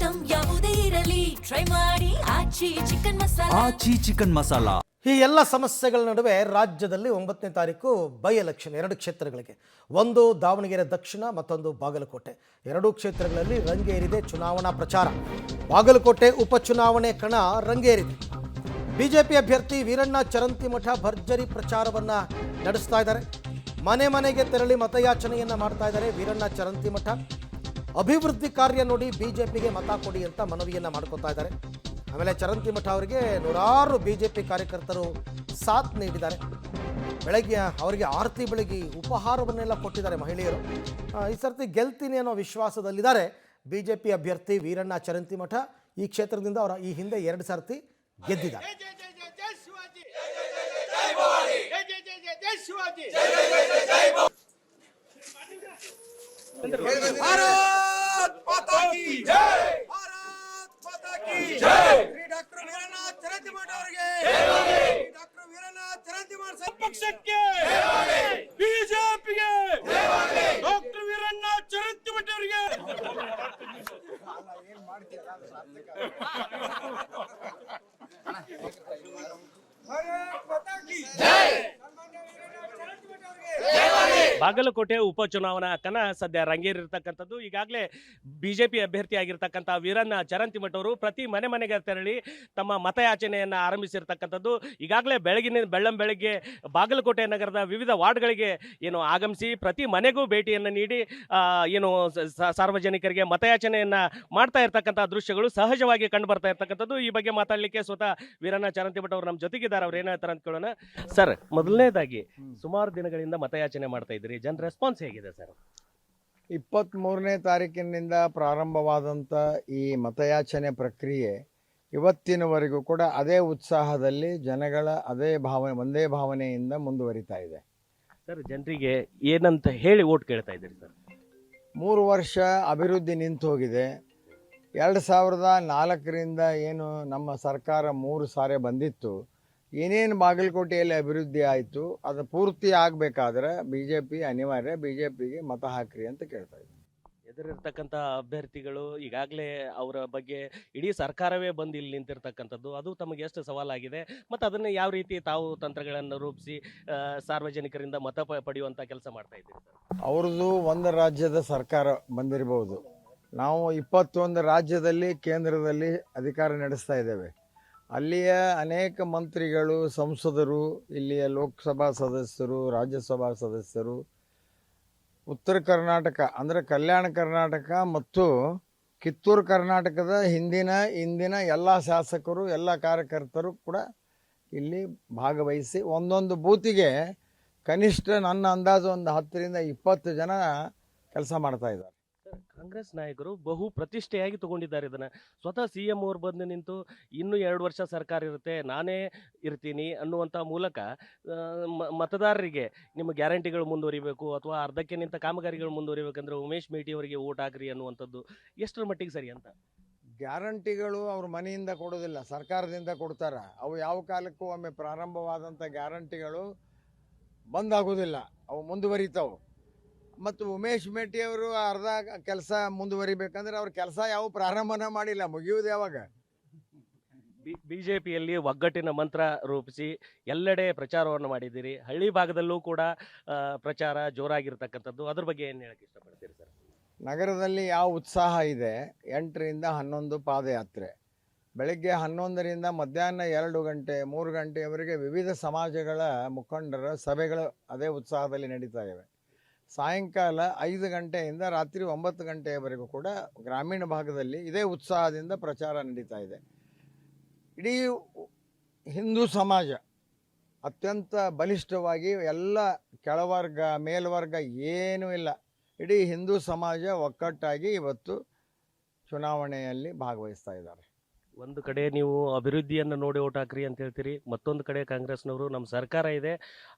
Item ಯಾವುದೇ ಇರಲಿ try ಮಾಡಿ ಆಚಿ ಚಿಕನ್ ಮಸಾಲಾ. ಈ ಎಲ್ಲ ಸಮಸ್ಯೆಗಳ ನಡುವೆ ರಾಜ್ಯದಲ್ಲಿ 9ನೇ ತಾರೀಕು ಬೈ ಎಲೆಕ್ಷನ್ 2 ಕ್ಷೇತ್ರಗಳಿಗೆ, ಒಂದು ದಾವಣಗೆರೆ ದಕ್ಷಿಣ, ಮತ್ತೊಂದು ಬಾಗಲಕೋಟೆ. 2 ಕ್ಷೇತ್ರಗಳಲ್ಲಿ ರಂಗೇರಿದೆ ಚುನಾವಣಾ ಪ್ರಚಾರ. ಬಾಗಲಕೋಟೆ ಉಪಚುನಾವಣೆ ಕಣ ರಂಗೇರಿದೆ. ಬಿಜೆಪಿ ಅಭ್ಯರ್ಥಿ ವೀರಣ್ಣ ಚರಂತಿಮಠ ಭರ್ಜರಿ ಪ್ರಚಾರವನ್ನು ನಡೆಸ್ತಾ ಇದ್ದಾರೆ. ಮನೆ ಮನೆಗೆ ತೆರಳಿ ಮತಯಾಚನೆಯನ್ನು ಮಾಡ್ತಾ ಇದ್ದಾರೆ ವೀರಣ್ಣ ಚರಂತಿಮಠ. ಅಭಿವೃದ್ಧಿ ಕಾರ್ಯ ನೋಡಿ ಬಿಜೆಪಿಗೆ ಮತ ಕೊಡಿ ಅಂತ ಮನವಿಯನ್ನು ಮಾಡ್ಕೊತಾ ಇದ್ದಾರೆ. ಆಮೇಲೆ ಚರಂತಿಮಠ ಅವರಿಗೆ ನೂರಾರು ಬಿಜೆಪಿ ಕಾರ್ಯಕರ್ತರು ಸಾಥ್ ನೀಡಿದ್ದಾರೆ. ಬೆಳಗ್ಗೆ ಅವರಿಗೆ ಆರತಿ ಬೆಳಗ್ಗೆ ಉಪಹಾರವನ್ನೆಲ್ಲ ಕೊಟ್ಟಿದ್ದಾರೆ ಮಹಿಳೆಯರು. ಈ ಸರ್ತಿ ಗೆಲ್ತೀನಿ ಅನ್ನೋ ವಿಶ್ವಾಸದಲ್ಲಿದ್ದಾರೆ ಬಿಜೆಪಿ ಅಭ್ಯರ್ಥಿ ವೀರಣ್ಣ ಚರಂತಿಮಠ. ಈ ಕ್ಷೇತ್ರದಿಂದ ಅವರ ಈ ಹಿಂದೆ 2 ಸರ್ತಿ ಗೆದ್ದಿದ್ದಾರೆ. ಪಕ್ಷಕ್ಕೆ ಬಿಜೆಪಿಗೆ ಡಾಕ್ಟರ್ ವೀರಣ್ಣ ಚರಂತಿಮಠ ಅವರಿಗೆ ಬಾಗಲಕೋಟೆ ಉಪಚುನಾವಣಾ ಕಣ ಸದ್ಯ ರಂಗೇರಿರ್ತಕ್ಕಂಥದ್ದು. ಈಗಾಗಲೇ ಬಿಜೆಪಿ ಅಭ್ಯರ್ಥಿ ಆಗಿರ್ತಕ್ಕಂಥ ವೀರಣ್ಣ ಚರಂತಿಮಠ ಅವರು ಪ್ರತಿ ಮನೆ ಮನೆಗೆ ತೆರಳಿ ತಮ್ಮ ಮತಯಾಚನೆಯನ್ನು ಆರಂಭಿಸಿರ್ತಕ್ಕಂಥದ್ದು. ಈಗಾಗಲೇ ಬೆಳಗ್ಗೆ ಬಾಗಲಕೋಟೆ ನಗರದ ವಿವಿಧ ವಾರ್ಡ್ಗಳಿಗೆ ಆಗಮಿಸಿ ಪ್ರತಿ ಮನೆಗೂ ಭೇಟಿಯನ್ನು ನೀಡಿ ಸಾರ್ವಜನಿಕರಿಗೆ ಮತಯಾಚನೆಯನ್ನು ಮಾಡ್ತಾ ಇರ್ತಕ್ಕಂಥ ದೃಶ್ಯಗಳು ಸಹಜವಾಗಿ ಕಂಡು ಬರ್ತಾ ಇರ್ತಕ್ಕಂಥದ್ದು. ಈ ಬಗ್ಗೆ ಮಾತಾಡಲಿಕ್ಕೆ ಸ್ವತಃ ವೀರಣ್ಣ ಚರಂತಿಮಠ ಅವರು ನಮ್ಮ ಜೊತೆಗಿದ್ದಾರೆ. ಅವ್ರು ಏನು ಹೇಳ್ತಾರೆ ಅಂತ ಕೇಳೋಣ. ಸರ್, ಮೊದಲನೇದಾಗಿ ಸುಮಾರು ದಿನಗಳಿಂದ ಮತಯಾಚನೆ ಮಾಡ್ತಾ ಇದ್ದೀರಿ, ಜನ ರೆಸ್ಪಾನ್ಸ್ ಹೇಗಿದೆ ಸರ್? 23ನೇ ತಾರೀಕಿನಿಂದ ಪ್ರಾರಂಭವಾದಂಥ ಈ ಮತಯಾಚನೆ ಪ್ರಕ್ರಿಯೆ ಇವತ್ತಿನವರೆಗೂ ಕೂಡ ಅದೇ ಉತ್ಸಾಹದಲ್ಲಿ ಜನಗಳ ಒಂದೇ ಭಾವನೆಯಿಂದ ಮುಂದುವರಿತಾ ಇದೆ. ಸರ್, ಜನರಿಗೆ ಏನಂತ ಹೇಳಿ ಓಟ್ ಕೇಳ್ತಾ ಇದ್ದೀರಿ ಸರ್? 3 ವರ್ಷ ಅಭಿವೃದ್ಧಿ ನಿಂತು ಹೋಗಿದೆ. 2004ರಿಂದ ಏನು ನಮ್ಮ ಸರ್ಕಾರ 3 ಸಾರಿ ಬಂದಿತ್ತು, ಏನೇನು ಬಾಗಲಕೋಟೆಯಲ್ಲಿ ಅಭಿವೃದ್ಧಿ ಆಯಿತು ಅದು ಪೂರ್ತಿ ಆಗಬೇಕಾದ್ರೆ ಬಿಜೆಪಿ ಅನಿವಾರ್ಯ, ಬಿಜೆಪಿಗೆ ಮತ ಹಾಕ್ರಿ ಅಂತ ಕೇಳ್ತಾ ಇದ್ದಾರೆ. ಎದುರಿರ್ತಕ್ಕಂಥ ಅಭ್ಯರ್ಥಿಗಳು ಈಗಾಗಲೇ ಅವರ ಬಗ್ಗೆ ಇಡೀ ಸರ್ಕಾರವೇ ಬಂದು ಇಲ್ಲಿ ನಿಂತಿರ್ತಕ್ಕಂಥದ್ದು, ಅದು ತಮಗೆ ಎಷ್ಟು ಸವಾಲಾಗಿದೆ ಮತ್ತು ಅದನ್ನು ಯಾವ ರೀತಿ ತಾವು ತಂತ್ರಗಳನ್ನು ರೂಪಿಸಿ ಸಾರ್ವಜನಿಕರಿಂದ ಮತ ಪಡೆಯುವಂಥ ಕೆಲಸ ಮಾಡ್ತಾ ಇದ್ದೀರಿ ಸರ್? ಅವ್ರದ್ದು ಒಂದು ರಾಜ್ಯದ ಸರ್ಕಾರ ಬಂದಿರಬಹುದು, ನಾವು 21 ರಾಜ್ಯದಲ್ಲಿ ಕೇಂದ್ರದಲ್ಲಿ ಅಧಿಕಾರ ನಡೆಸ್ತಾ ಇದ್ದೇವೆ. ಅಲ್ಲಿಯ ಅನೇಕ ಮಂತ್ರಿಗಳು, ಸಂಸದರು, ಇಲ್ಲಿಯ ಲೋಕಸಭಾ ಸದಸ್ಯರು, ರಾಜ್ಯಸಭಾ ಸದಸ್ಯರು, ಉತ್ತರ ಕರ್ನಾಟಕ ಅಂದರೆ ಕಲ್ಯಾಣ ಕರ್ನಾಟಕ ಮತ್ತು ಕಿತ್ತೂರು ಕರ್ನಾಟಕದ ಇಂದಿನ ಎಲ್ಲ ಶಾಸಕರು, ಎಲ್ಲ ಕಾರ್ಯಕರ್ತರು ಕೂಡ ಇಲ್ಲಿ ಭಾಗವಹಿಸಿ ಒಂದೊಂದು ಬೂತಿಗೆ ಕನಿಷ್ಠ ನನ್ನ ಅಂದಾಜು ಒಂದು 10ರಿಂದ 20 ಜನ ಕೆಲಸ ಮಾಡ್ತಾ ಇದ್ದಾರೆ. ಕಾಂಗ್ರೆಸ್ ನಾಯಕರು ಬಹು ಪ್ರತಿಷ್ಠೆಯಾಗಿ ತಗೊಂಡಿದ್ದಾರೆ ಇದನ್ನು. ಸ್ವತಃ CM ಅವರು ಬಂದು ನಿಂತು ಇನ್ನೂ 2 ವರ್ಷ ಸರ್ಕಾರ ಇರುತ್ತೆ, ನಾನೇ ಇರ್ತೀನಿ ಅನ್ನುವಂಥ ಮೂಲಕ ಮತದಾರರಿಗೆ ನಿಮ್ಮ ಗ್ಯಾರಂಟಿಗಳು ಮುಂದುವರಿಬೇಕು ಅಥವಾ ಅರ್ಧಕ್ಕೆ ನಿಂತ ಕಾಮಗಾರಿಗಳು ಮುಂದುವರಿಬೇಕಂದ್ರೆ ಉಮೇಶ್ ಮೇಟಿ ಅವರಿಗೆ ಓಟ್ ಹಾಕ್ರಿ ಅನ್ನುವಂಥದ್ದು ಎಷ್ಟರ ಮಟ್ಟಿಗೆ ಸರಿ ಅಂತ? ಗ್ಯಾರಂಟಿಗಳು ಅವ್ರ ಮನೆಯಿಂದ ಕೊಡೋದಿಲ್ಲ, ಸರ್ಕಾರದಿಂದ ಕೊಡ್ತಾರೆ. ಅವು ಯಾವ ಕಾಲಕ್ಕೂ ಒಮ್ಮೆ ಪ್ರಾರಂಭವಾದಂಥ ಗ್ಯಾರಂಟಿಗಳು ಬಂದಾಗೋದಿಲ್ಲ, ಅವು ಮುಂದುವರಿತಾವೆ. ಮತ್ತು ಉಮೇಶ್ ಮೇಟಿಯವರು ಅರ್ಧ ಕೆಲಸ ಮುಂದುವರಿಬೇಕಂದ್ರೆ ಅವ್ರ ಕೆಲಸ ಯಾವ ಪ್ರಾರಂಭನ ಮಾಡಿಲ್ಲ, ಮುಗಿಯುವುದು ಯಾವಾಗ? ಬಿಜೆಪಿಯಲ್ಲಿ ಒಗ್ಗಟ್ಟಿನ ಮಂತ್ರ ರೂಪಿಸಿ ಎಲ್ಲೆಡೆ ಪ್ರಚಾರವನ್ನು ಮಾಡಿದ್ದೀರಿ, ಹಳ್ಳಿ ಭಾಗದಲ್ಲೂ ಕೂಡ ಪ್ರಚಾರ ಜೋರಾಗಿರ್ತಕ್ಕಂಥದ್ದು, ಅದ್ರ ಬಗ್ಗೆ ಏನು ಹೇಳಕ್ಕೆ ಇಷ್ಟಪಡ್ತೀರಿ ಸರ್? ನಗರದಲ್ಲಿ ಯಾವ ಉತ್ಸಾಹ ಇದೆ, 8ರಿಂದ 11 ಪಾದಯಾತ್ರೆ, ಬೆಳಗ್ಗೆ 11ರಿಂದ ಮಧ್ಯಾಹ್ನ 2 ಗಂಟೆ 3 ಗಂಟೆಯವರೆಗೆ ವಿವಿಧ ಸಮಾಜಗಳ ಮುಖಂಡರ ಸಭೆಗಳು ಅದೇ ಉತ್ಸಾಹದಲ್ಲಿ ನಡೀತಾ ಇವೆ. ಸಾಯಂಕಾಲ 5 ಗಂಟೆಯಿಂದ ರಾತ್ರಿ 9 ಗಂಟೆಯವರೆಗೂ ಕೂಡ ಗ್ರಾಮೀಣ ಭಾಗದಲ್ಲಿ ಇದೇ ಉತ್ಸಾಹದಿಂದ ಪ್ರಚಾರ ನಡೀತಾ ಇದೆ. ಇಡೀ ಹಿಂದೂ ಸಮಾಜ ಅತ್ಯಂತ ಬಲಿಷ್ಠವಾಗಿ, ಎಲ್ಲ ಕೆಳವರ್ಗ ಮೇಲ್ವರ್ಗ ಏನೂ ಇಲ್ಲ, ಇಡೀ ಹಿಂದೂ ಸಮಾಜ ಒಕ್ಕಟ್ಟಾಗಿ ಇವತ್ತು ಚುನಾವಣೆಯಲ್ಲಿ ಭಾಗವಹಿಸ್ತಾ ಇದ್ದಾರೆ. ಒಂದು ಕಡೆ ನೀವು ಅಭಿವೃದ್ಧಿಯನ್ನು ನೋಡಿ ಓಟ್ ಹಾಕ್ರಿ ಅಂತ ಹೇಳ್ತೀರಿ, ಮತ್ತೊಂದು ಕಡೆ ಕಾಂಗ್ರೆಸ್ನವರು ನಮ್ಮ ಸರ್ಕಾರ ಇದೆ,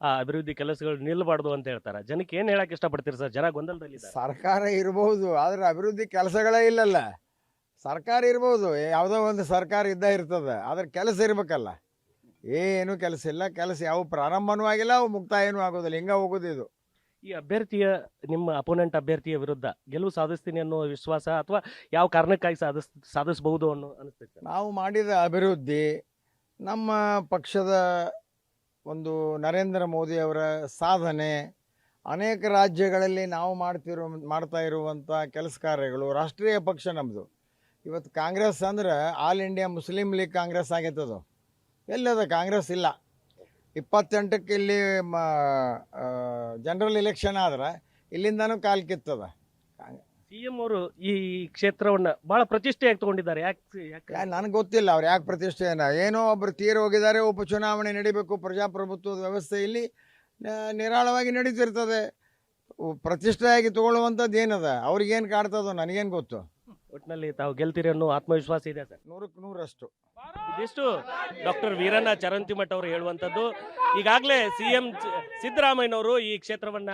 ಆ ಅಭಿವೃದ್ಧಿ ಕೆಲಸಗಳು ನಿಲ್ಲಬಾರ್ದು ಅಂತ ಹೇಳ್ತಾರೆ. ಜನಕ್ಕೆ ಏನು ಹೇಳಕ್ಕೆ ಇಷ್ಟಪಡ್ತೀರಿ ಸರ್? ಜನ ಗೊಂದಲದಲ್ಲಿ ಸರ್ಕಾರ ಇರ್ಬೋದು, ಆದರೆ ಅಭಿವೃದ್ಧಿ ಕೆಲಸಗಳೇ ಇಲ್ಲಲ್ಲ. ಸರ್ಕಾರ ಇರ್ಬೋದು, ಯಾವುದೋ ಒಂದು ಸರ್ಕಾರ ಇರ್ತದೆ, ಆದರೆ ಕೆಲಸ ಇರಬೇಕಲ್ಲ. ಏನೂ ಕೆಲಸ ಇಲ್ಲ, ಕೆಲಸ ಯಾವ ಪ್ರಾರಂಭನೂ ಆಗಿಲ್ಲ, ಅವು ಮುಕ್ತಾಯನೂ ಆಗೋದಿಲ್ಲ, ಹಿಂಗೆ ಹೋಗೋದು ಇದು. ಈ ಅಭ್ಯರ್ಥಿಯ ನಿಮ್ಮ ಅಪೋನೆಂಟ್ ಅಭ್ಯರ್ಥಿಯ ವಿರುದ್ಧ ಗೆಲುವು ಸಾಧಿಸ್ತೀನಿ ಅನ್ನೋ ವಿಶ್ವಾಸ ಅಥವಾ ಯಾವ ಕಾರಣಕ್ಕಾಗಿ ಸಾಧಿಸಬಹುದು ಅನ್ನೋ ಅನಿಸ್ತೈತೆ? ನಾವು ಮಾಡಿದ ಅಭಿವೃದ್ಧಿ, ನಮ್ಮ ಪಕ್ಷದ ಒಂದು ನರೇಂದ್ರ ಮೋದಿ ಅವರ ಸಾಧನೆ, ಅನೇಕ ರಾಜ್ಯಗಳಲ್ಲಿ ನಾವು ಮಾಡ್ತಾ ಇರುವಂಥ ಕೆಲಸ ಕಾರ್ಯಗಳು, ರಾಷ್ಟ್ರೀಯ ಪಕ್ಷ ನಮ್ಮದು. ಇವತ್ತು ಕಾಂಗ್ರೆಸ್ ಅಂದ್ರೆ ಆಲ್ ಇಂಡಿಯಾ ಮುಸ್ಲಿಂ ಲೀಗ್ ಕಾಂಗ್ರೆಸ್ ಆಗೈತದು. ಎಲ್ಲದ ಕಾಂಗ್ರೆಸ್ ಇಲ್ಲ. 28ಕ್ಕೆ ಇಲ್ಲಿ ಜನರಲ್ ಎಲೆಕ್ಷನ್ ಆದ್ರೆ ಇಲ್ಲಿಂದನೂ ಕಾಲು ಕಿತ್ತದ. ಸಿಎಂ ಅವರು ಈ ಕ್ಷೇತ್ರವನ್ನ ಬಹಳ ಪ್ರತಿಷ್ಠೆಯಾಗಿ ತಗೊಂಡಿದ್ದಾರೆ. ಯಾಕೆ ನನಗೆ ಗೊತ್ತಿಲ್ಲ ಅವ್ರು ಯಾಕೆ ಪ್ರತಿಷ್ಠೆಯನ್ನ. ಏನೋ ಒಬ್ಬರು ತೀರಿ ಹೋಗಿದ್ದಾರೆ, ಉಪಚುನಾವಣೆ ನಡಿಬೇಕು, ಪ್ರಜಾಪ್ರಭುತ್ವದ ವ್ಯವಸ್ಥೆಯಲ್ಲಿ ನಿರಾಳವಾಗಿ ನಡೀತಿರ್ತದೆ. ಪ್ರತಿಷ್ಠೆಯಾಗಿ ತಗೊಳ್ಳುವಂಥದ್ದು ಏನದ, ಅವ್ರಿಗೇನು ಕಾಡ್ತದೋ ನನಗೇನು ಗೊತ್ತು. ಒಟ್ಟಿನಲ್ಲಿ ತಾವು ಗೆಲ್ತೀರಿ ಅನ್ನೋ ಆತ್ಮವಿಶ್ವಾಸ ಇದೆ ಸರ್. 100ಕ್ಕೆ 100ರಷ್ಟು. ಇದಿಷ್ಟು ಡಾಕ್ಟರ್ ವೀರಣ್ಣ ಚರಂತಿಮಠ್ ಅವರು ಹೇಳುವಂಥದ್ದು. ಈಗಾಗಲೇ ಸಿಎಂ ಸಿದ್ದರಾಮಯ್ಯನವರು ಈ ಕ್ಷೇತ್ರವನ್ನ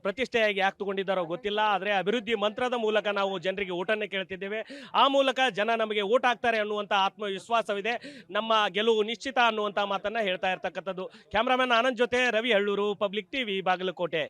ಪ್ರತಿಷ್ಠೆಯಾಗಿ ಯಾಕೆ ತಗೊಂಡಿದ್ದಾರೋ ಗೊತ್ತಿಲ್ಲ, ಆದರೆ ಅಭಿವೃದ್ಧಿ ಮಂತ್ರದ ಮೂಲಕ ನಾವು ಜನರಿಗೆ ಓಟನ್ನು ಕೇಳ್ತಿದ್ದೇವೆ. ಆ ಮೂಲಕ ಜನ ನಮಗೆ ಓಟ್ ಹಾಕ್ತಾರೆ ಅನ್ನುವಂಥ ಆತ್ಮವಿಶ್ವಾಸವಿದೆ. ನಮ್ಮ ಗೆಲುವು ನಿಶ್ಚಿತ ಅನ್ನುವಂಥ ಮಾತನ್ನ ಹೇಳ್ತಾ ಇರ್ತಕ್ಕಂಥದ್ದು. ಕ್ಯಾಮ್ರಾಮನ್ ಆನಂದ್ ಜೊತೆ ರವಿ ಹಳ್ಳೂರು, ಪಬ್ಲಿಕ್ ಟಿವಿ, ಬಾಗಲಕೋಟೆ.